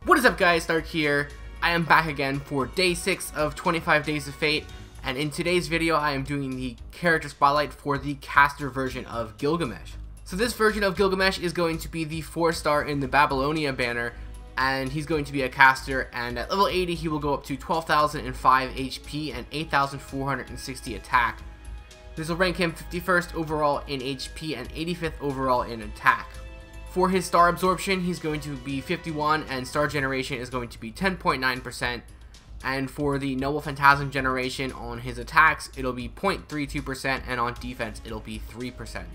What is up, guys? Stark here. I am back again for day 6 of 25 Days of Fate, and in today's video I am doing the character spotlight for the caster version of Gilgamesh. So this version of Gilgamesh is going to be the 4-star in the Babylonia banner, and he's going to be a caster, and at level 80 he will go up to 12,005 HP and 8,460 attack. This will rank him 51st overall in HP and 85th overall in attack. For his star absorption, he's going to be 51, and star generation is going to be 10.9%. And for the noble phantasm generation on his attacks, it'll be 0.32%, and on defense, it'll be 3%.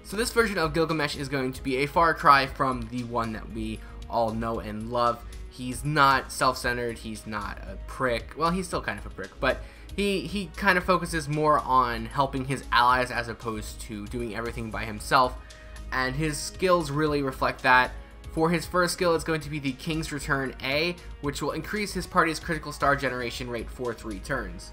So this version of Gilgamesh is going to be a far cry from the one that we all know and love. He's not self-centered, he's not a prick. Well, he's still kind of a prick, but he kind of focuses more on helping his allies as opposed to doing everything by himself. And his skills really reflect that. For his first skill, it's going to be the King's Return A, which will increase his party's critical star generation rate for 3 turns.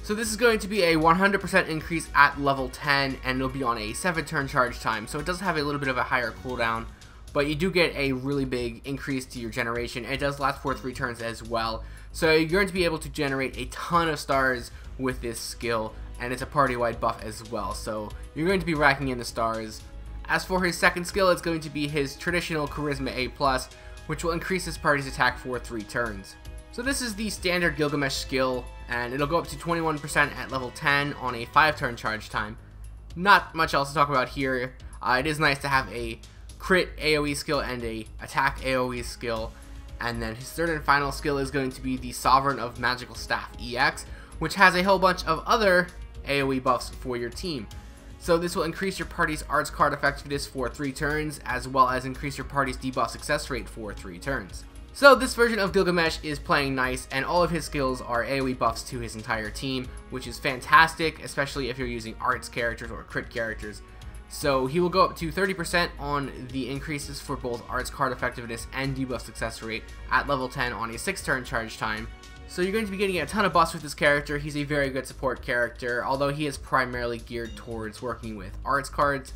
So this is going to be a 100% increase at level 10, and it'll be on a 7-turn charge time, so it does have a little bit of a higher cooldown, but you do get a really big increase to your generation. It does last for 3 turns as well, so you're going to be able to generate a ton of stars with this skill, and it's a party-wide buff as well, so you're going to be racking in the stars. As for his second skill, it's going to be his traditional Charisma A+, which will increase his party's attack for 3 turns. So this is the standard Gilgamesh skill, and it'll go up to 21% at level 10 on a 5-turn charge time. Not much else to talk about here. It is nice to have a crit AoE skill and a attack AoE skill. And then his third and final skill is going to be the Sovereign of Magical Staff EX, which has a whole bunch of other AoE buffs for your team. So this will increase your party's arts card effectiveness for 3 turns, as well as increase your party's debuff success rate for 3 turns. So this version of Gilgamesh is playing nice, and all of his skills are AoE buffs to his entire team, which is fantastic, especially if you're using arts characters or crit characters. So he will go up to 30% on the increases for both arts card effectiveness and debuff success rate at level 10 on a 6-turn charge time. So you're going to be getting a ton of buffs with this character. He's a very good support character, although he is primarily geared towards working with arts cards.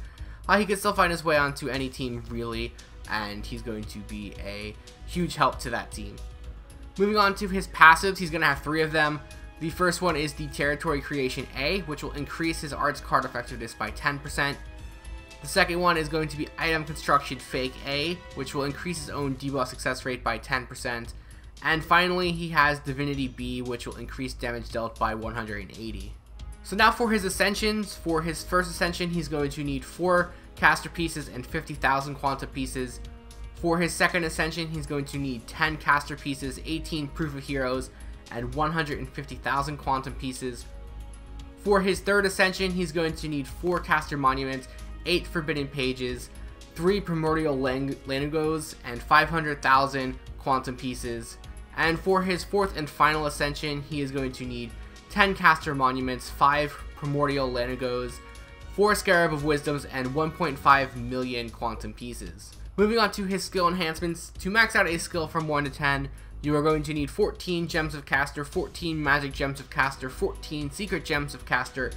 He can still find his way onto any team really, and he's going to be a huge help to that team. Moving on to his passives, he's going to have 3 of them. The first one is the Territory Creation A, which will increase his arts card effectiveness by 10%. The second one is going to be Item Construction Fake A, which will increase his own debuff success rate by 10%. And finally, he has Divinity B, which will increase damage dealt by 180. So now for his ascensions. For his first ascension, he's going to need 4 caster pieces and 50,000 quanta pieces. For his second ascension, he's going to need 10 caster pieces, 18 proof of heroes, and 150,000 quantum pieces. For his third ascension, he's going to need 4 caster monuments, 8 forbidden pages, 3 primordial lanugos, and 500,000 quantum pieces. And for his fourth and final ascension, he is going to need 10 caster monuments, 5 primordial lanugos, 4 scarab of wisdoms, and 1.5 million quantum pieces. Moving on to his skill enhancements. To max out a skill from 1 to 10, you are going to need 14 gems of caster, 14 magic gems of caster, 14 secret gems of caster,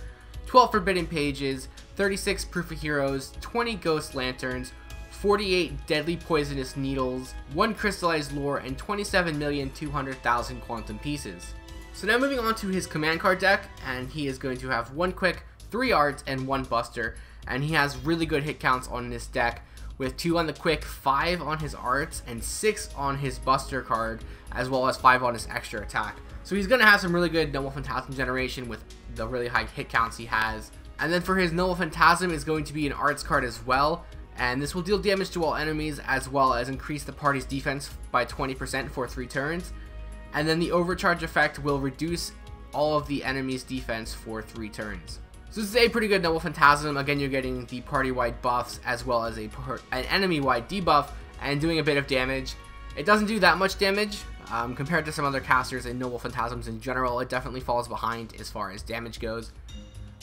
12 forbidden pages, 36 proof of heroes, 20 ghost lanterns, 48 deadly poisonous needles, 1 crystallized lore, and 27,200,000 quantum pieces. So now moving on to his command card deck, and he is going to have 1 quick, 3 arts, and 1 buster, and he has really good hit counts on this deck, with 2 on the quick, 5 on his arts, and 6 on his buster card, as well as 5 on his extra attack. So he's going to have some really good Noble Phantasm generation with the really high hit counts he has. And then for his Noble Phantasm is going to be an arts card as well, and this will deal damage to all enemies as well as increase the party's defense by 20% for 3 turns. And then the overcharge effect will reduce all of the enemy's defense for 3 turns. So this is a pretty good Noble Phantasm. Again, you're getting the party-wide buffs as well as an enemy-wide debuff and doing a bit of damage. It doesn't do that much damage compared to some other casters and Noble Phantasms in general. It definitely falls behind as far as damage goes.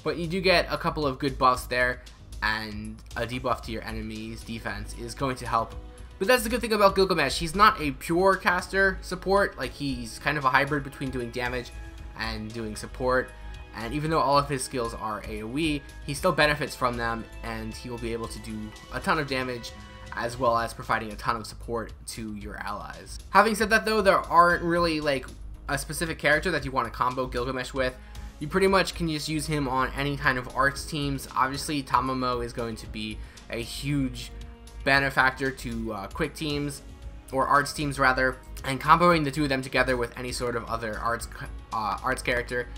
But you do get a couple of good buffs there, and a debuff to your enemy's defense is going to help But that's the good thing about Gilgamesh. He's not a pure caster support. Like, he's kind of a hybrid between doing damage and doing support. And even though all of his skills are AoE, he still benefits from them, and he will be able to do a ton of damage as well as providing a ton of support to your allies. Having said that though, there aren't really like a specific character that you want to combo Gilgamesh with. You pretty much can just use him on any kind of arts teams. Obviously, Tamamo is going to be a huge benefactor to quick teams, or arts teams rather, and comboing the two of them together with any sort of other arts character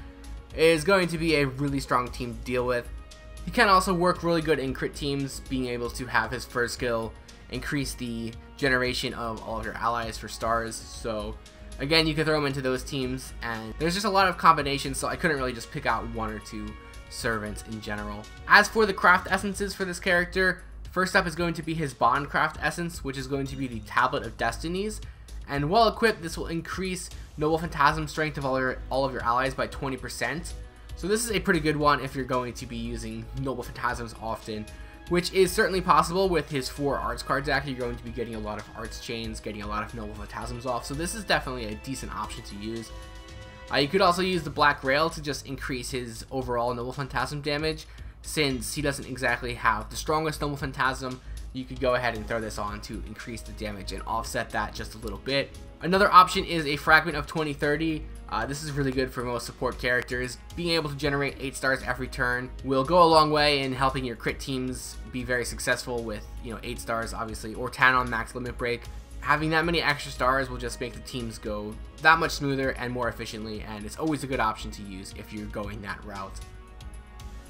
is going to be a really strong team to deal with. He can also work really good in crit teams, being able to have his first skill increase the generation of all of your allies for stars. So again, you can throw him into those teams, and there's just a lot of combinations, so I couldn't really just pick out one or two servants in general. As for the craft essences for this character, first up is going to be his bond craft essence, which is going to be the Tablet of Destinies. And while equipped, this will increase Noble Phantasm strength of all of your allies by 20%. So this is a pretty good one if you're going to be using Noble Phantasms often, which is certainly possible with his 4 arts card deck. You're going to be getting a lot of arts chains, getting a lot of Noble Phantasms off, so this is definitely a decent option to use. You could also use the Black Rail to just increase his overall Noble Phantasm damage. Since he doesn't exactly have the strongest Noble Phantasm, you could go ahead and throw this on to increase the damage and offset that just a little bit. Another option is a Fragment of 2030. This is really good for most support characters. Being able to generate 8 stars every turn will go a long way in helping your crit teams be very successful with, 8 stars obviously, or 10 on max limit break. Having that many extra stars will just make the teams go that much smoother and more efficiently, and it's always a good option to use if you're going that route.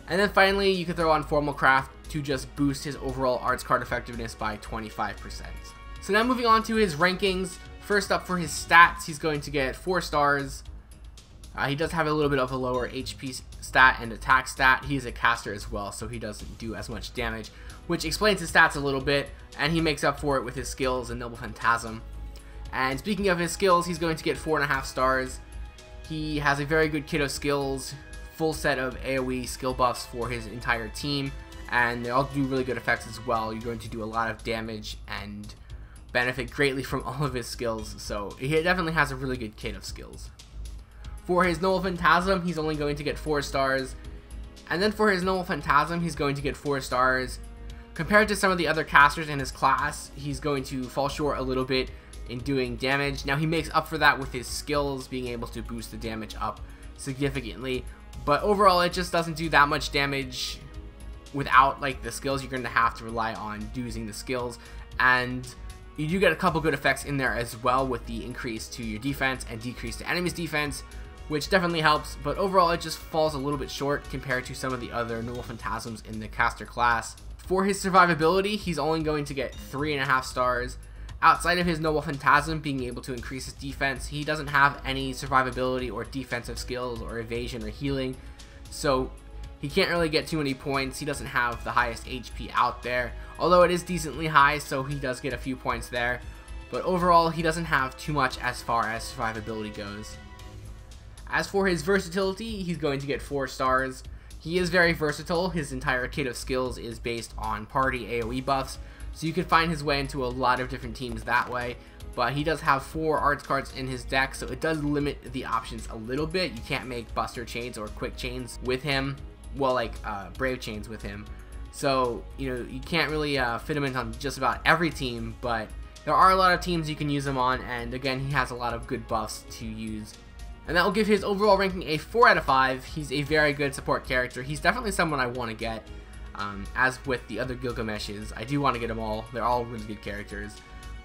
And then finally, you can throw on Formal Craft to just boost his overall arts card effectiveness by 25%. So now moving on to his rankings. First up, for his stats, he's going to get 4 stars. He does have a little bit of a lower HP stat and attack stat. He is a caster as well, so he doesn't do as much damage, which explains his stats a little bit, and he makes up for it with his skills and Noble Phantasm. And speaking of his skills, he's going to get 4.5 stars. He has a very good kit of skills, full set of AoE skill buffs for his entire team, and they all do really good effects as well. You're going to do a lot of damage and benefit greatly from all of his skills, so he definitely has a really good kit of skills. For his Noble Phantasm, he's only going to get 4 stars, and then for his Noble Phantasm, he's going to get 4 stars. Compared to some of the other casters in his class, he's going to fall short a little bit in doing damage. Now, he makes up for that with his skills, being able to boost the damage up significantly, but overall it just doesn't do that much damage without the skills. You're going to have to rely on using the skills, and you do get a couple good effects in there as well with the increase to your defense and decrease to enemy's defense, which definitely helps, but overall it just falls a little bit short compared to some of the other Noble Phantasms in the caster class. For his survivability, he's only going to get 3.5 stars. Outside of his Noble Phantasm being able to increase his defense, he doesn't have any survivability or defensive skills or evasion or healing, so he can't really get too many points. He doesn't have the highest HP out there, although it is decently high, so he does get a few points there, but overall he doesn't have too much as far as survivability goes. As for his versatility, he's going to get 4 stars. He is very versatile. His entire kit of skills is based on party AoE buffs, so you can find his way into a lot of different teams that way, but he does have 4 arts cards in his deck, so it does limit the options a little bit. You can't make Buster Chains or Quick Chains with him, well, Brave Chains with him, so you can't really fit him in on just about every team, but there are a lot of teams you can use him on, and again, he has a lot of good buffs to use. And that will give his overall ranking a 4 out of 5. He's a very good support character. He's definitely someone I want to get. As with the other Gilgameshes, I do want to get them all. They're all really good characters.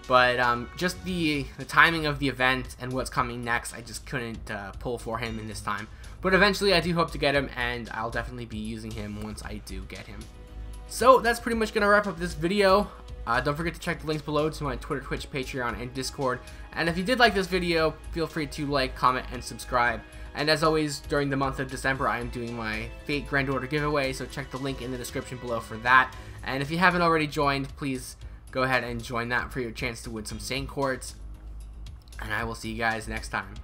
But just the timing of the event and what's coming next, I just couldn't pull for him in this time. But eventually I do hope to get him, and I'll definitely be using him once I do get him. So that's pretty much going to wrap up this video. Don't forget to check the links below to my Twitter, Twitch, Patreon, and Discord. And if you did like this video, feel free to like, comment, and subscribe. And as always, during the month of December, I am doing my Fate Grand Order giveaway, so check the link in the description below for that. And if you haven't already joined, please go ahead and join that for your chance to win some Saint Quartz. And I will see you guys next time.